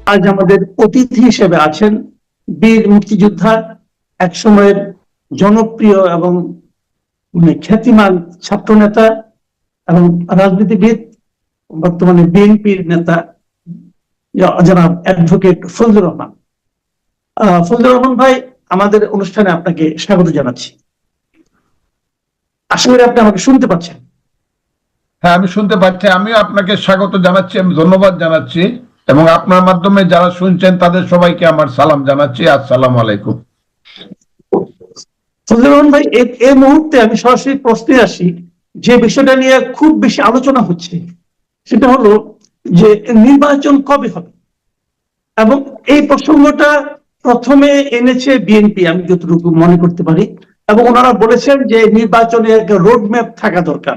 আজ আমাদের অতিথি হিসেবে আছেন বীর মুক্তিযোদ্ধা, এক সময়ের জনপ্রিয় এবং খ্যাতিমান ছাত্রনেতা এবং রাজনীতিবিদ, বর্তমানে বিএনপির নেতা জনাব অ্যাডভোকেট ফজলুর রহমান। ফজলুর রহমান ভাই, আমাদের অনুষ্ঠানে আপনাকে স্বাগত জানাচ্ছি। আশা করি আপনি আমাকে শুনতে পাচ্ছেন। হ্যাঁ, আমি শুনতে পাচ্ছি। আমিও আপনাকে স্বাগত জানাচ্ছি, আমি ধন্যবাদ জানাচ্ছি, এবং আপনার মাধ্যমে যারা শুনছেন তাদের সবাইকে আমার সালাম জানাচ্ছি। আসসালামু আলাইকুম। ফজলুর রহমান ভাই, এই মুহূর্তে আমি সরাসরি প্রশ্নে আসি। যে বিষয়টা নিয়ে খুব বেশি আলোচনা হচ্ছে সেটা হলো যে নির্বাচন কবে হবে, এবং এই প্রসঙ্গটা প্রথমে এনেছে বিএনপি, আমি যতটুকু মনে করতে পারি, এবং ওনারা বলেছেন যে নির্বাচনে একটা রোড ম্যাপ থাকা দরকার।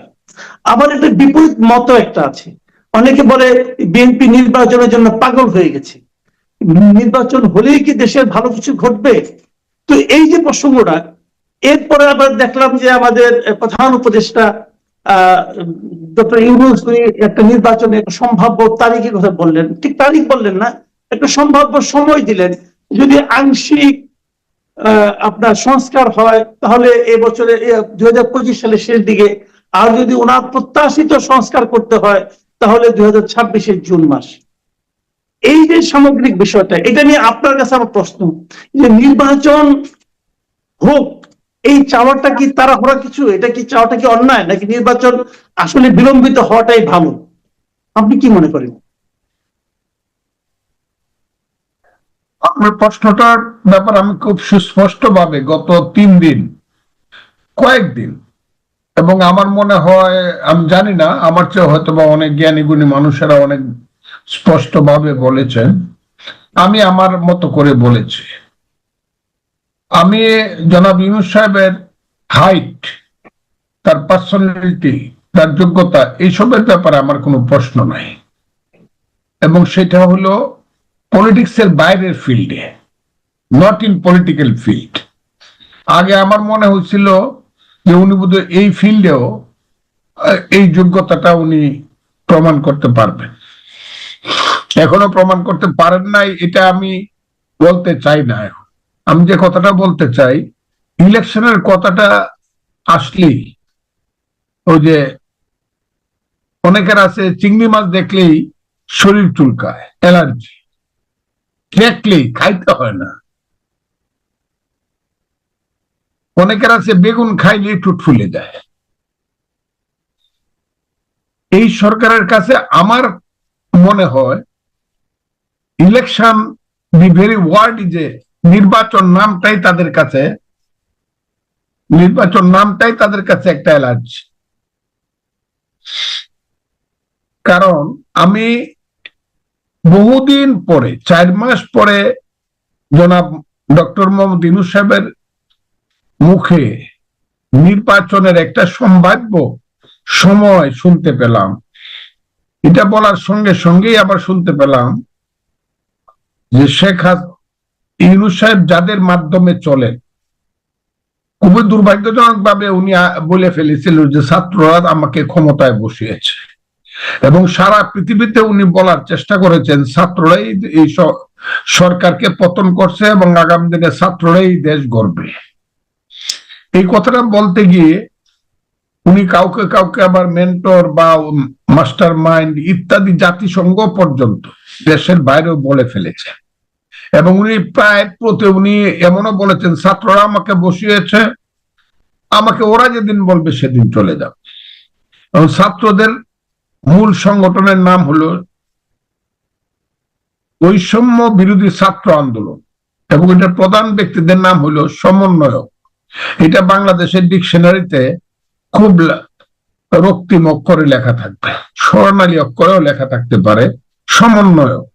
আবার একটা বিপরীত মত একটা আছে, অনেকে বলে বিএনপি নির্বাচনের জন্য পাগল হয়ে গেছে, নির্বাচন হলেই কি দেশের ভালো কিছু ঘটবে। তো এই যে প্রসঙ্গটা, এরপরে আবার দেখলাম যে আমাদের প্রধান উপদেষ্টা ডক্টর ইউনূস একটা নির্বাচনের সম্ভাব্য তারিখের কথা বললেন, ঠিক তারিখ বললেন না, একটা সম্ভাব্য সময় দিলেন। যদি আংশিক আপনার সংস্কার হয় তাহলে এবছরে 2025 সালের শেষ দিকে, আর যদি ওনার প্রত্যাশিত সংস্কার করতে হয় তাহলে 2026 জুন মাস। এই যে সামগ্রিক বিষয়টা, এটা নিয়ে আপনার কাছে আমার প্রশ্ন যে নির্বাচন হোক, এই চাওয়াটা কি তাড়াহুড়া কিছু? এটা কি চাওয়াটা কি অন্যায়, নাকি নির্বাচন আসলে বিলম্বিত হওয়াটাই ভালো? আপনি কি মনে করেন? আপনার প্রশ্নটার ব্যাপার আমি খুব সুস্পষ্ট ভাবে গত কয়েকদিন, এবং আমার মনে হয়, আমি জানি না, আমার চেয়ে হয়তো বা অনেক জ্ঞানী গুণী মানুষেরা অনেক স্পষ্ট ভাবে বলেছেন, আমি আমার মতো করে বলেছি। আমি জনাব ইউনূস সাহেবের হাইট, তার পার্সোনালিটি, তার যোগ্যতা, এইসবের ব্যাপারে আমার কোনো প্রশ্ন নাই, এবং সেটা হলো পলিটিক্সের বাইরের ফিল্ডে, নট ইন পলিটিক্যাল ফিল্ড। আগে আমার মনে হয়েছিল যে উনি বোধহয় এই ফিল্ডেও এই যোগ্যতাটা উনি প্রমাণ করতে পারবেন। এখনো প্রমাণ করতে পারেন নাই, এটা আমি বলতে চাই না। আমি যে কথাটা বলতে চাই, ইলেকশনের কথাটা আসলেই ওই যে অনেকের আছে চিংড়ি মাছ দেখলেই শরীর চুলকায়, অ্যালার্জি, দেখলেই খাইতে হয় না। অনেকের আছে বেগুন খাইলে ঠোঁট ফুলে যায়। এই সরকারের কাছে আমার মনে হয় election, the very word is a, নির্বাচন নামটাই তাদের কাছে একটা অ্যালার্জি। কারণ আমি বহুদিন পরে, 4 মাস পরে জনাব ডক্টর মোহাম্মদ ইউনূস সাহেবের মুখে নির্বাচনের একটা সম্ভাব্য সময় শুনতে পেলাম। এটা বলার সঙ্গে সঙ্গেই আবার শুনতে পেলাম যে ইউনূস সাহেব যাদের মাধ্যমে চলেন, খুবই দুর্ভাগ্যজনক ভাবে উনি বলে ফেলেছিল যে ছাত্ররা আমাকে ক্ষমতায় বসিয়েছে, এবং সারা পৃথিবীতে উনি বলার চেষ্টা করেছেন ছাত্ররাই এই সরকারকে পতন করছে এবং আগামী দিনে ছাত্ররাই দেশ গড়বে। এই কথাটা বলতে গিয়ে উনি কাউকে কাউকে আবার মেন্টর বা মাস্টার মাইন্ড ইত্যাদি জাতিসংঘ পর্যন্ত দেশের বাইরেও বলে ফেলেছে, এবং উনি উনি এমনও বলেছেন ছাত্ররা আমাকে বসিয়েছে, আমাকে ওরা যেদিন বলবে সেদিন চলে যাবে। এবং ছাত্রদের মূল সংগঠনের নাম হলো বৈষম্য বিরোধী ছাত্র আন্দোলন, এবং এটার প্রধান ব্যক্তিদের নাম হলো সমন্বয়ক। এটা বাংলাদেশের ডিকশনারিতে খুব রক্তিম অক্ষরে লেখা থাকবে, স্বর্ণালী অক্ষরেও লেখা থাকতে পারে সমন্বয়ক,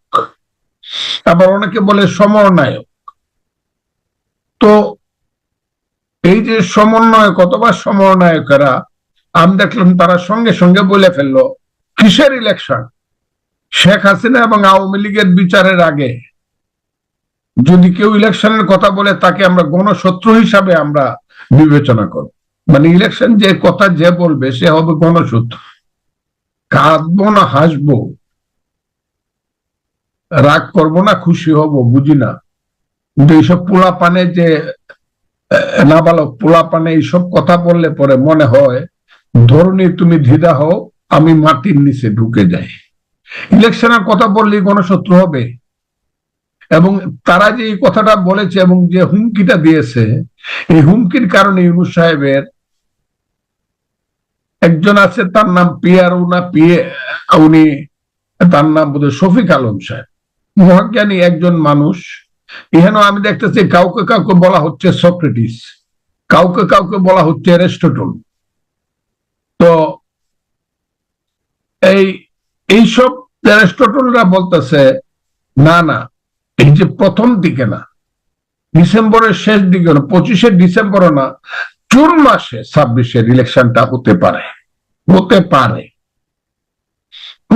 আবার অনেকে বলে সমন্বয়ক। তো এই যে সমন্বয়ক অথবা সমন্বয়কেরা, আমি দেখলাম তারা সঙ্গে সঙ্গে বলে ফেললো কিসের ইলেকশন, শেখ হাসিনা এবং আওয়ামী লীগের বিচারের আগে যদি কেউ ইলেকশনের কথা বলে তাকে আমরা গণশত্রু হিসাবে আমরা বিবেচনা করব। মানে ইলেকশন যে কথা যে বলবে সে হবে গণশত্রু। কাঁদবো না হাসবো, রাগ করব না খুশি হব বুঝি না, কিন্তু এইসব পোলাপানে যে নাবালক পোলাপানে এইসব কথা বললে পরে মনে হয় ধরনী তুমি ধিদা হও, আমি মাটির নিচে ঢুকে যাই। ইলেকশনের কথা বললে গণশত্রু হবে। এবং তারা যে এই কথাটা বলেছে এবং যে হুমকিটা দিয়েছে, এই হুমকির কারণে ইউনূস সাহেবের একজন আছে, তার নাম পিয়ারু না পিয়ে, উনি তার নাম বোধহয় শফিক আলম সাহেব, মহাজ্ঞানী একজন মানুষ। এখানে আমি দেখতেছি কাউকে কাউকে বলা হচ্ছে সক্রেটিস, কাউকে কাউকে বলা হচ্ছে অ্যারিস্টটল। তো এইসব অ্যারিস্টটলরা বলতেছে না না, এই যে প্রথম দিকে না, ডিসেম্বরের শেষ দিকে না, 25শে ডিসেম্বরও না, জুন মাসে 26-এর ইলেকশনটা হতে পারে, হতে পারে।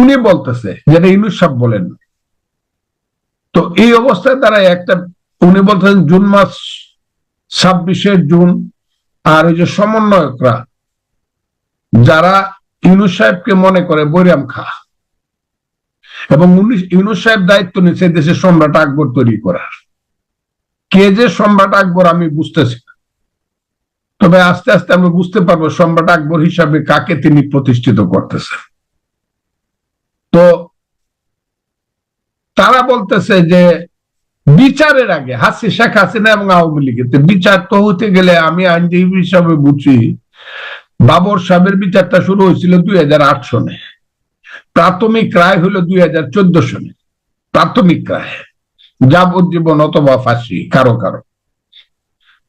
উনি বলতেছে, যেটা ইউনূস সাহেব বলেন। তো এই অবস্থায় তারা একটা, উনি বলতেছেন জুন মাস, 26শে জুন। আর ওই যে সমন্বয়করা যারা ইউনূস সাহেবকে মনে করে বৈরাম খা, এবং ইউনূস সাহেব দায়িত্ব নিচ্ছে দেশের সম্রাট আকবর তৈরি করার। কে যে সম্রাট আকবর আমি বুঝতেছি না, তবে আস্তে আস্তে আমরা বুঝতে পারবো সম্রাট আকবর হিসাবে কাকে তিনি প্রতিষ্ঠিত করতেছেন। তো তারা বলতেছে যে বিচারের আগে শেখ হাসিনা এবং আওয়ামী লীগের বিচার তো হতে গেলে, আমি আইনজীবী হিসাবে বুঝি, বাবর সাহেবের বিচারটা শুরু হয়েছিল 2008 সনে, প্রাথমিক রায় হলো 2014 সনে, প্রাথমিক রায় যাবজ্জীবন অথবা ফাঁসি কারো কারো।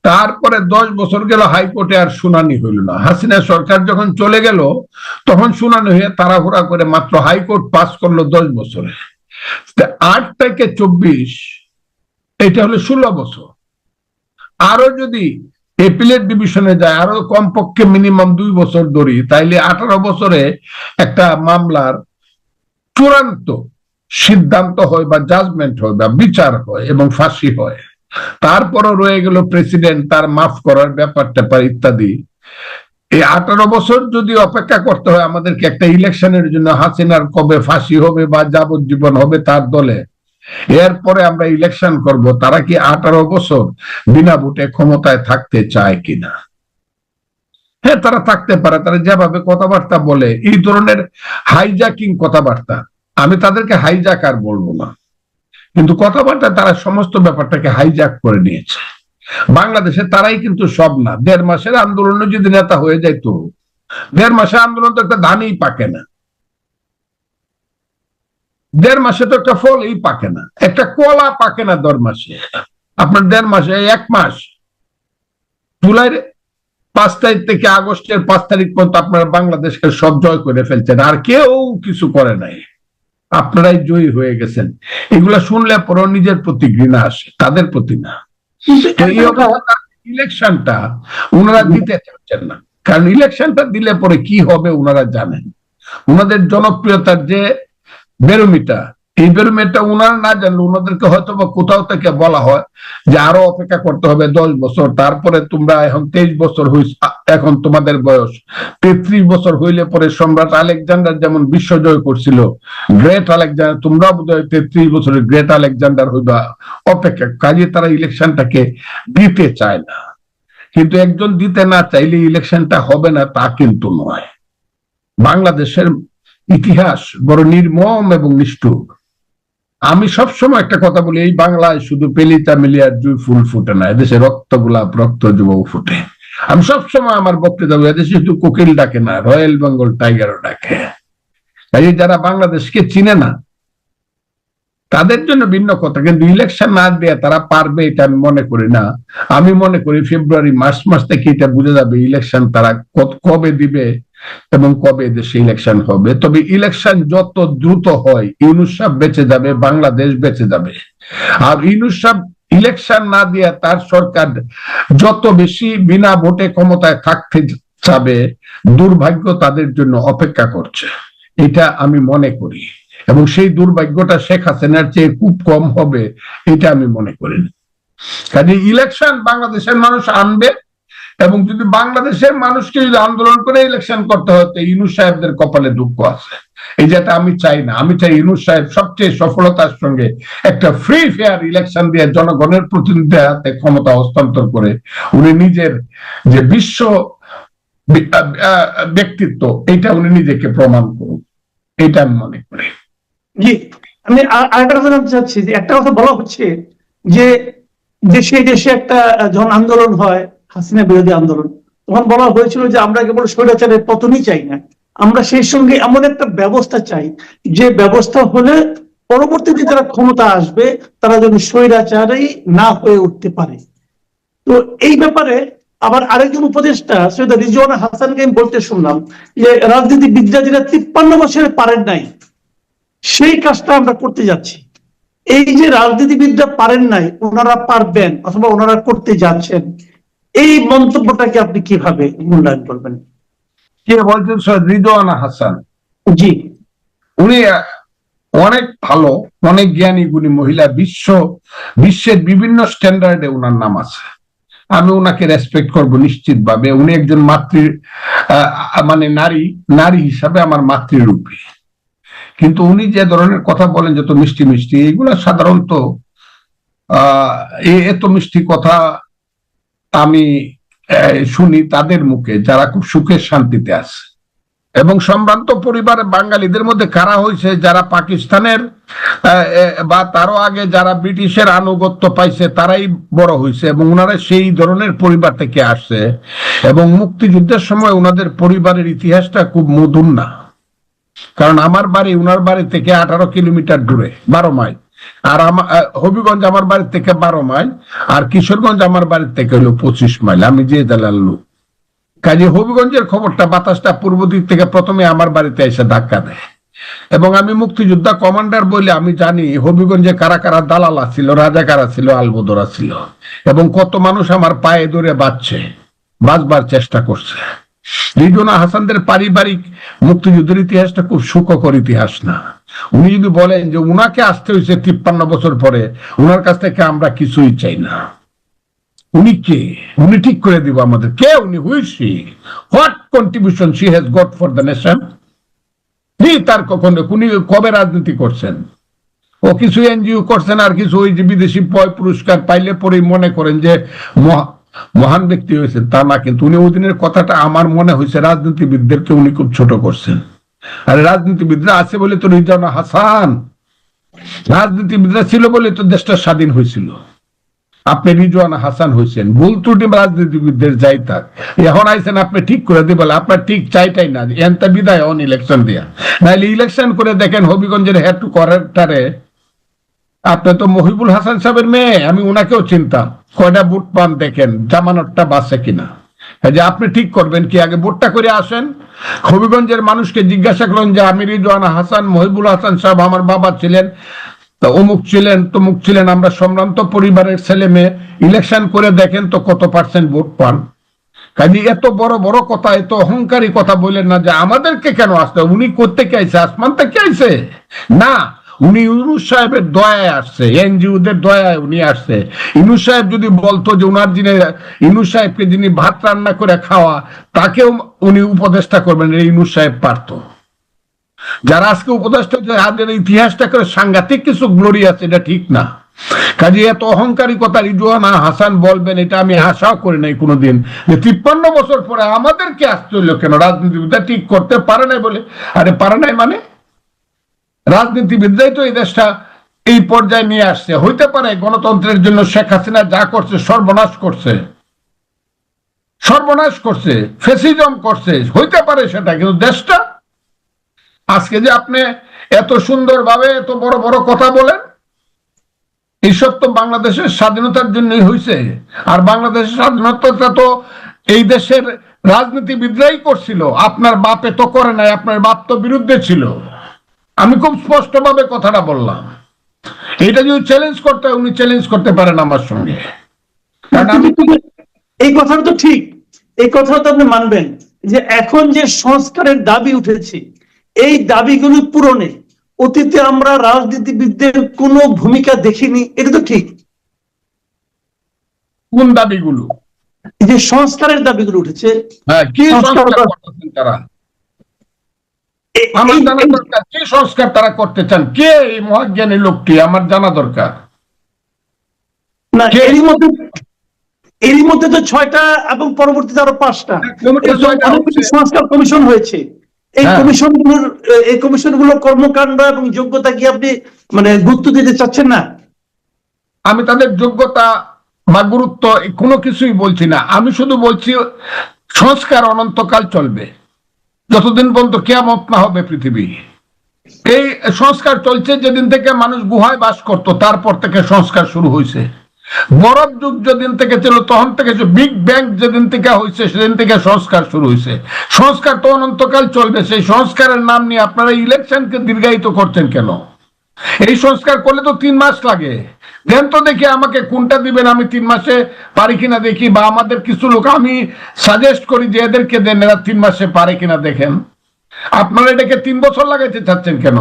তারপরে 10 বছর গেল, হাইকোর্টে আর শুনানি হইল না। হাসিনা সরকার যখন চলে গেল তখন শুনানি হয়ে তাড়াহুড়া করে মাত্র হাইকোর্ট পাস করলো 10 বছরে। 8 থেকে 24, এটা হলো 16 বছর। আরো যদি এপিলেট ডিভিশনে যায়, আরো কমপক্ষে মিনিমাম 2 বছর ধরি, তাইলে 18 বছরে একটা মামলার চূড়ান্ত সিদ্ধান্ত হয় বা জাজমেন্ট হয় বা বিচার হয় এবং ফাঁসি হয়। তারপরও রয়ে গেল প্রেসিডেন্ট, তার মাফ করার ব্যাপার ট্যাপার ইত্যাদি। এই 18 বছর যদি অপেক্ষা করতে হয় আমাদেরকে একটা ইলেকশনের জন্য, হাসিনার কবে ফাঁসি হবে বা যাবজ্জীবন হবে তার দলে, এরপরে আমরা ইলেকশন করব, তারা কি 18 বছর বিনা ভোটে ক্ষমতায় থাকতে চায় কিনা? হ্যাঁ, তারা থাকতে পারে। তারা যেভাবে কথাবার্তা বলে, এই ধরনের হাইজাকিং কথাবার্তা, আমি তাদেরকে হাইজাকার বলবো না, কিন্তু কথাবার্তা তারা সমস্ত ব্যাপারটাকে হাইজ্যাক করে নিয়েছে। বাংলাদেশে তারাই কিন্তু সব না। 1.5 মাসের আন্দোলনে যদি নেতা হয়ে যাইতো, 1.5 মাসের আন্দোলন তো একটা ধানই পাকে না, 1.5 মাসে তো একটা ফলই পাকে না, একটা কলা পাকে না 1.5 মাসে। আপনার 1.5 মাসে 1 মাস, জুলাইয়ের 5 তারিখ থেকে আগস্টের 5 তারিখ পর্যন্ত আপনারা বাংলাদেশকে সব জয় করে ফেলছেন, আর কেউ কিছু করে নাই, আপনারাই জয়ী হয়ে গেছেন। এগুলা শুনলে পরে নিজের প্রতি ঘৃণা আসে, তাদের প্রতি না। ইলেকশনটা ওনারা দিতে চাচ্ছেন না, কারণ ইলেকশনটা দিলে পরে কি হবে ওনারা জানেন। ওনাদের জনপ্রিয়তার যে ব্যারোমিটার, এই ব্যারোমিটারটা ওনারা না জানলে ওনাদেরকে হয়তো বা কোথাও থেকে বলা হয় যে আরো অপেক্ষা করতে হবে 10 বছর, তারপরে তোমরা এখন 23 বছর হইছ, এখন তোমাদের বয়স 33 বছর হইলে পরে সম্রাট আলেকজান্ডার যেমন বিশ্বজয় করছিল, গ্রেট আলেকজান্ডার, তোমরা বোধহয় 33 বছরের গ্রেট আলেকজান্ডার হইবা, অপেক্ষা। কাজে তারা ইলেকশনটাকে দিতে চায় না। কিন্তু একজন দিতে না চাইলে ইলেকশনটা হবে না তা কিন্তু নয়। বাংলাদেশের ইতিহাস বড় নির্মম এবং নিষ্ঠুর। আমি সবসময় একটা কথা বলি, এই বাংলায় শুধু পেলিতা মিলিয়ার জুই ফুল ফুটে না, এদেশে রক্ত গোলাপ রক্ত যুবক ফুটে। আমি সবসময় আমার বক্তৃতা বলি, এদেশে শুধু কোকিল ডাকে না, রয়্যাল বেঙ্গল টাইগারও ডাকে। তাই যারা বাংলাদেশকে চিনে না তাদের জন্য ভিন্ন কথা, কিন্তু ইলেকশন না দিয়ে তারা পারবে এটা আমি মনে করি না। আমি মনে করি ফেব্রুয়ারি মাস থেকে এটা বুঝে যাবে ইলেকশন তারা কবে দিবে এবং কবে দেশে ইলেকশন হবে। তবে ইলেকশন যত দ্রুত হয় ইউনূস সাহেব বেঁচে যাবে, বাংলাদেশ বেঁচে যাবে। আর ইউনূস সাহেব ইলেকশন না দিয়ে তার সরকার যত বেশি বিনা ভোটে ক্ষমতায় থাকতে যাবে, দুর্ভাগ্য তাদের জন্য অপেক্ষা করছে, এটা আমি মনে করি। এবং সেই দুর্ভাগ্যটা শেখ হাসিনার চেয়ে খুব কম হবে এটা আমি মনে করি না। কাজে ইলেকশন বাংলাদেশের মানুষ আনবে, এবং যদি বাংলাদেশের মানুষকে যদি আন্দোলন করে ইলেকশন করতে হয়, তো ইউনূস সাহেবদের কপালে দুঃখ আছে। এই যেটা আমি চাই না। আমি চাই ইউনূস সাহেব সবচেয়ে সফলতার সঙ্গে একটা ফ্রি ফেয়ার ইলেকশন দিয়ে জনগণের প্রতিনিধিদের হাতে ক্ষমতা হস্তান্তর করে উনি নিজের যে বিশ্ব ব্যক্তিত্ব, এটা উনি নিজেকে প্রমাণ করুন, এটা আমি মনে করি। জি, আমি আরেকটা কথা জানতে চাচ্ছি যে একটা কথা বলা হচ্ছে যে দেশে দেশে একটা যখন আন্দোলন হয়, হাসিনা বিরোধী আন্দোলন, তখন বলা হয়েছিল যে আমরা কেবল স্বৈরাচারের পতনই চাই না, আমরা সেই সঙ্গে এমন একটা ব্যবস্থা চাই যে ব্যবস্থা হলে পরবর্তীতে যারা ক্ষমতা আসবে তারা যেন স্বৈরাচারই না হয়ে উঠতে পারে। তো এই ব্যাপারে আবার আরেকজন উপদেষ্টা সৈয়দ রিজওয়ানা হাসানকে আমি বলতে শুনলাম যে রাজনীতিবিদরা যেটা 53 বছরে পারেন নাই, সেই কাজটা আমরা করতে যাচ্ছি। এই যে রাজনীতিবিদরা পারেন নাই, ওনারা পারবেন অথবা ওনারা করতে যাচ্ছেন, এই মন্তব্যটাকে আপনি কিভাবে মূল্যায়ন করবেন? কে বলছেন? সৈয়দ রিজওয়ানা হাসান। জি, উনি অনেক ভালো, অনেক জ্ঞানী গুণী মহিলা, বিশ্বের বিভিন্ন স্ট্যান্ডার্ডে উনার নাম আছে। আমি উনাকে রেসপেক্ট করব নিশ্চিত ভাবে। উনি একজন মানে নারী হিসাবে আমার মাতৃরূপী। কিন্তু উনি যে ধরনের কথা বলেন, যত মিষ্টি মিষ্টি, এগুলো সাধারণত এত মিষ্টি কথা আমি শুনি তাদের মুখে যারা খুব সুখের শান্তিতে আছে। এবং সম্ভ্রান্ত পরিবারে বাঙালিদের মধ্যে কারা হয়েছে, যারা পাকিস্তানের বা তারও আগে যারা ব্রিটিশের আনুগত্য পাইছে, তারাই বড় হয়েছে এবং ওনারা সেই ধরনের পরিবার থেকে আসছে। এবং মুক্তিযুদ্ধের সময় ওনাদের পরিবারের ইতিহাসটা খুব মধুর না, কারণ আমার বাড়ি ওনার বাড়ি থেকে 18 কিলোমিটার দূরে, 12 মাইল। আর হবিগঞ্জ আমার বাড়ি থেকে 12 মাইল, আর কিশোরগঞ্জ আমার বাড়ি থেকে হলো 25 মাইল। আমি যে জেলার লোক, কাজে হবিগঞ্জের খবরটা, বাতাসটা পূর্ব দিক থেকে প্রথমে আমার বাড়িতে এসে ধাক্কা দেয়। এবং আমি মুক্তিযোদ্ধা কমান্ডার বলে আমি জানি হবিগঞ্জে কারা কারা দালালা ছিল, রাজাকারা ছিল, আলবদরা ছিল, এবং কত মানুষ আমার পায়ে ধরে বাঁচবার চেষ্টা করছে। রিজওয়ানা হাসানদের পারিবারিক মুক্তিযুদ্ধের ইতিহাসটা খুব সুখকর ইতিহাস না। উনি যদি বলেন যে উনাকে আসতে হয়েছে 53 বছর পরে, উনার কাছ থেকে আমরা কিছুই চাই না। উনি কে? উনি ঠিক করে দিব আমাদের কে উনি, who is she, what contribution she has got for the nation. তার কখনো উনি কবে রাজনীতি করছেন? ও কিছু এনজিও করছেন, আর কিছু ওই যে বিদেশি পুরস্কার পাইলে পরেই মনে করেন যে মহান ব্যক্তি হয়েছেন, তা না। কিন্তু উনি ওই দিনের কথাটা আমার মনে হয়েছে রাজনীতিবিদদেরকে উনি খুব ছোট করছেন। আর রাজনীতিবিদরা আছে বলে তো রিজওয়ানা হাসান, রাজনীতিবিদরা ছিল বলে তো দেশটা স্বাধীন হয়েছিল। আপনি রিজওয়ানা হাসান হয়েছেন, ভুল ত্রুটি রাজনীতিবিদদের যাই থাক, এখন আইছেন আপনি ঠিক করে দিবেন। আপনার ঠিক চাইটাই না এনতা বিদায় অন ইলেকশন দিয়া, নাহলে ইলেকশন করে দেখেন হবিগঞ্জের হেড টু কোয়ার্টারে আপনি তো মহিবুল হাসান সাহেবের মেয়ে, আমি ওনাকেও চিনতাম, কয়টা ভোট পান দেখেন, জামানতটা বাঁচে কিনা। যে আপনি ঠিক করবেন কি, আগে ভোটটা করে আসেন, হবিগঞ্জের মানুষকে জিজ্ঞাসা করেন যে আমি রিজওয়ানা হাসান, মহিবুল হাসান সাহেব আমার বাবা ছিলেন, অমুক ছিলেন, তমুক ছিলেন, আমরা সম্ভ্রান্ত পরিবারের ছেলে মেয়ে, ইলেকশন করে দেখেন তো কত পার্সেন্ট ভোট পান। কাজে এত বড় বড় কথা, এত অহংকারী কথা বলেন না যে আমাদেরকে কেন আসতে, উনি করতে কে আইছে? আসমান থেকে আইছে না, উনি ইউনূস সাহেবের দয়ায় আসছে, এনজিওদের দয়ায় উনি আসছে। ইউনূস সাহেব যদি বলতো যে উনার যিনি, ইউনূস সাহেবকে যিনি ভাত রান্না করে খাওয়া, তাকেও উনি উপদেষ্টা করবেন, ইউনূস সাহেব পারত। যারা আজকে উপদেষ্টা, যাদের ইতিহাসটা করে সাংঘাতিক কিছু গ্লোরি আছে, এটা ঠিক না। কাজে এত অহংকারী কথা রিজওয়ানা হাসান বলবেন, এটা আমি আশাও করি নাই কোনোদিন, যে 53 বছর পরে আমাদেরকে আসতে হইলো কেন, রাজনীতিবিদরা ঠিক করতে পারে নাই বলে। আরে পারে নাই মানে? রাজনীতিবিদরাই তো এই দেশটা এই পর্যায়ে নিয়ে আসছে। হইতে পারে গণতন্ত্রের জন্য শেখ হাসিনা যা করছে, সর্বনাশ করছে, ফ্যাসিজম করছে, হইতে পারে সেটা, কিন্তু দেশটা আজকে যে আপনি এত সুন্দরভাবে এত বড় বড় কথা বলেন, এইসব তো বাংলাদেশের স্বাধীনতার জন্যই হয়েছে। আর বাংলাদেশের স্বাধীনতাটা তো এই দেশের রাজনীতিবিদরাই করছিল, আপনার বাপে তো করে নাই, আপনার বাপ তো বিরুদ্ধে ছিল। আমি খুব স্পষ্টভাবে কথাটা বললাম। এটা যদি চ্যালেঞ্জ করতে হয়, উনি চ্যালেঞ্জ করতে পারেন আমার সঙ্গে। এই কথাটা তো ঠিক, এই কথাটা তো আপনি মানবেন যে এখন যে সংস্কারের দাবি উঠেছে, এই দাবিগুলো পূরণে অতীতে আমরা রাজনীতিবিদদের কোনো ভূমিকা দেখিনি, এটা তো ঠিক। কোন দাবিগুলো? এই যে সংস্কারের দাবিগুলো উঠেছে, হ্যাঁ, কি সংস্কার সংস্কার করতেছেন তারা? আমার জানা দরকার কি সংস্কার তারা করতে চান। কে এই মহাজ্ঞানী লোকটি আমার জানা দরকার। না, এরই মধ্যে তো 6টা এবং পরবর্তীতে আরো 5টা অনেকগুলো সংস্কার কমিশন হয়েছে। এই কমিশনগুলোর কর্মকাণ্ড এবং যোগ্যতা কি আপনি মানে গুরুত্ব দিতে চাচ্ছেন না? আমি তাদের যোগ্যতা বা গুরুত্ব কোনো কিছুই বলছি না। আমি শুধু বলছি সংস্কার অনন্তকাল চলবে, যতদিন পর্যন্ত কিয়ামত না হবে পৃথিবী। এই সংস্কার চলছে যেদিন থেকে মানুষ গুহায় বাস করত, তারপর থেকে সংস্কার শুরু হয়েছে। বরফ যুগ যেদিন থেকে ছিল তখন থেকে, বিগ ব্যাং যেদিন থেকে হয়েছে সেদিন থেকে সংস্কার শুরু হয়েছে। সংস্কার তো অনন্তকাল চলবে। সেই সংস্কারের নাম নিয়ে আপনারা ইলেকশনকে দীর্ঘায়িত করছেন কেন? এই সংস্কার করলে তো 3 মাস লাগে। দেন তো দেখি আমাকে কোনটা দিবেন, আমি 3 মাসে পারি কিনা দেখি। বা আমাদের কিছু লোক আমি সাজেস্ট করি যে এদেরকে দেন, এরা 3 মাসে পারে কিনা দেখেন। আপনারা এটাকে 3 বছর লাগাইতে চাচ্ছেন কেন?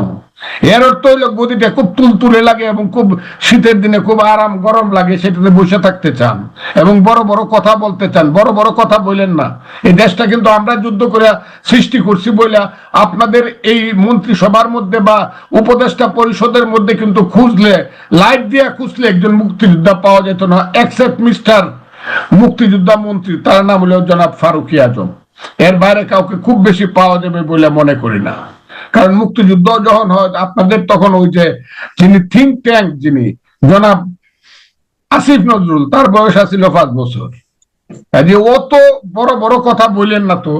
এর অর্থ হইল গদিটা খুব তুলতুলে লাগে এবং খুব শীতের দিনে খুব আরাম গরম লাগে, সেটাতে বসে থাকতে চান এবং বড় বড় কথা বলতে চান। বড় বড় কথা বলেন না। এই দেশটা কিন্তু আমরা যুদ্ধ করে সৃষ্টি করছি বলে আপনাদের এই মন্ত্রিসভার মধ্যে বা উপদেষ্টা পরিষদের মধ্যে কিন্তু খুঁজলে, লাইট দিয়ে খুঁজলে একজন মুক্তিযোদ্ধা পাওয়া যেত না, এক্সেপ্ট মিস্টার মুক্তিযোদ্ধা মন্ত্রী, তার নাম হলো জনাব ফারুকী আজম। এর বাইরে কাউকে খুব বেশি পাওয়া যাবে বলে মনে করি না। কারণ মুক্তিযুদ্ধ যখন হয় আপনাদের তখন ওই যে যিনি থিঙ্ক ট্যাঙ্ক, যিনি জনাব আসিফ নজরুল, তার বয়স আছিল 5 বছর। কাজে অত বড় বড় কথা বললেন না তো।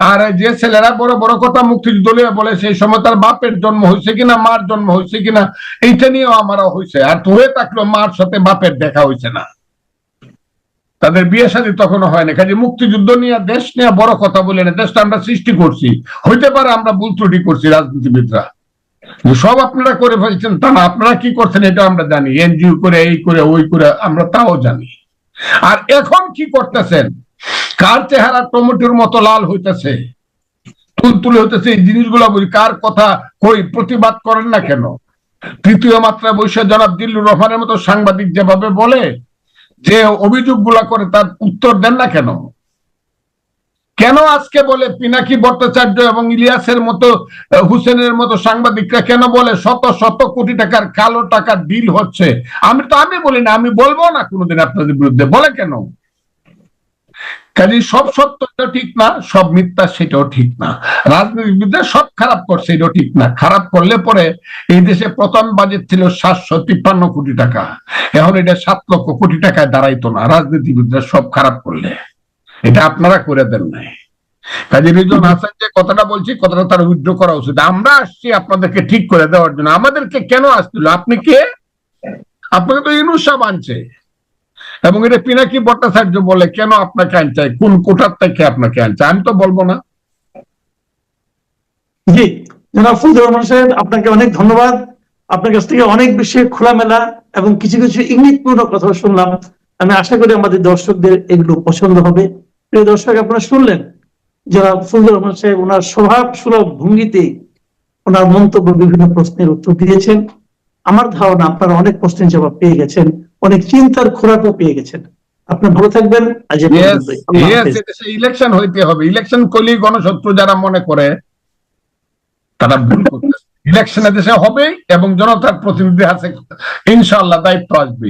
আর যে ছেলেরা বড় বড় কথা মুক্তিযুদ্ধ নিয়ে বলে, সেই সময় তার বাপের জন্ম হয়েছে কিনা, মার জন্ম হয়েছে কিনা, এইটা নিয়েও আমারও হয়েছে। আর ধরে থাকলেও মার সাথে বাপের দেখা হয়েছে না, তাদের বিয়ে শাদী তখনও হয় না। কাজে মুক্তিযুদ্ধ নিয়ে, দেশ নিয়ে বড় কথা বলে না। দেশটা আমরা সৃষ্টি করছি, হইতে পারে আমরা ভুল ত্রুটি করছি রাজনীতিবিদরা, সব আপনারা করে ফেলছেন তা না। আপনারা কি করছেন এটা আমরা জানি, এনজিও করে, এই করে, ওই করে, আমরা তাও জানি। আর এখন কি করতেছেন, কার চেহারা টমেটোর মতো লাল হইতেছে, তুলতুলে হইতেছে, এই জিনিসগুলো বলি। কার কথা কই প্রতিবাদ করেন না কেন? তৃতীয় মাত্রায় বসে জনাব দিল্লুর রহমানের মতো সাংবাদিক যেভাবে বলে, যে অভিযোগগুলা করে, তার উত্তর দেন না কেন? কেন আজকে বলে পিনাকি ভট্টাচার্য এবং ইলিয়াসের মতো, হুসেনের মতো সাংবাদিকরা কেন বলে শত শত কোটি টাকার কালো টাকার ডিল হচ্ছে? আমি বলি না, আমি বলবো না কোনোদিন আপনাদের বিরুদ্ধে। বলে কেন? কাজে সব সত্য ঠিক না, সব মিথ্যা সেটাও ঠিক না। রাজনীতিবিদরা সব খারাপ করছে এটাও ঠিক না। খারাপ করলে পরে এই দেশে প্রথম বাজেট ছিল 753 কোটি টাকা, এখন এটা 7 লক্ষ কোটি টাকায় দাঁড়াইতো না রাজনীতিবিদরা সব খারাপ করলে। এটা আপনারা করে দেন নাই। কাজে রিজন হাসান যে কথাটা বলছি, কথাটা তার উইথড্র করা উচিত। আমরা আসছি আপনাদেরকে ঠিক করে দেওয়ার জন্য। আমাদেরকে কেন আসছিল? আপনি কে? আপনাকে তো ইউনূস সাহেব আনছে, এবং এটা পিনাকি ভট্টাচার্য বলে কেন আপনাকে আনছে, কোন কোটার থেকে আপনাকে আনছে, আমি তো বলবো না। জি, জনাব ফজলুর রহমান সাহেব, আপনাকে অনেক ধন্যবাদ। আপনার কাছ থেকে অনেক বেশি খোলামেলা এবং কিছু কিছু ইঙ্গিতপূর্ণ কথা শুনলাম। আমি আশা করি আমাদের দর্শকদের এগুলো পছন্দ হবে। প্রিয় দর্শক, আপনারা শুনলেন জনাব ফজলুর রহমান সাহেব ওনার স্বভাব সুলভ ভঙ্গিতে ওনার মন্তব্য, বিভিন্ন প্রশ্নের উত্তর দিয়েছেন। আমার ধারণা আপনারা অনেক প্রশ্নের জবাব পেয়ে গেছেন, অনেক চিন্তার খোরাকও পেয়ে গেছেন। আপনার ভালো থাকবেন। আজ ইলেকশন হইতে হবে, ইলেকশন করলেই গণশত্রু যারা মনে করে তারা ভুল করতেছে। ইলেকশনে দেশে হবে এবং জনতার প্রতিনিধি আছে, ইনশাআল্লাহ দায়িত্ব আসবে।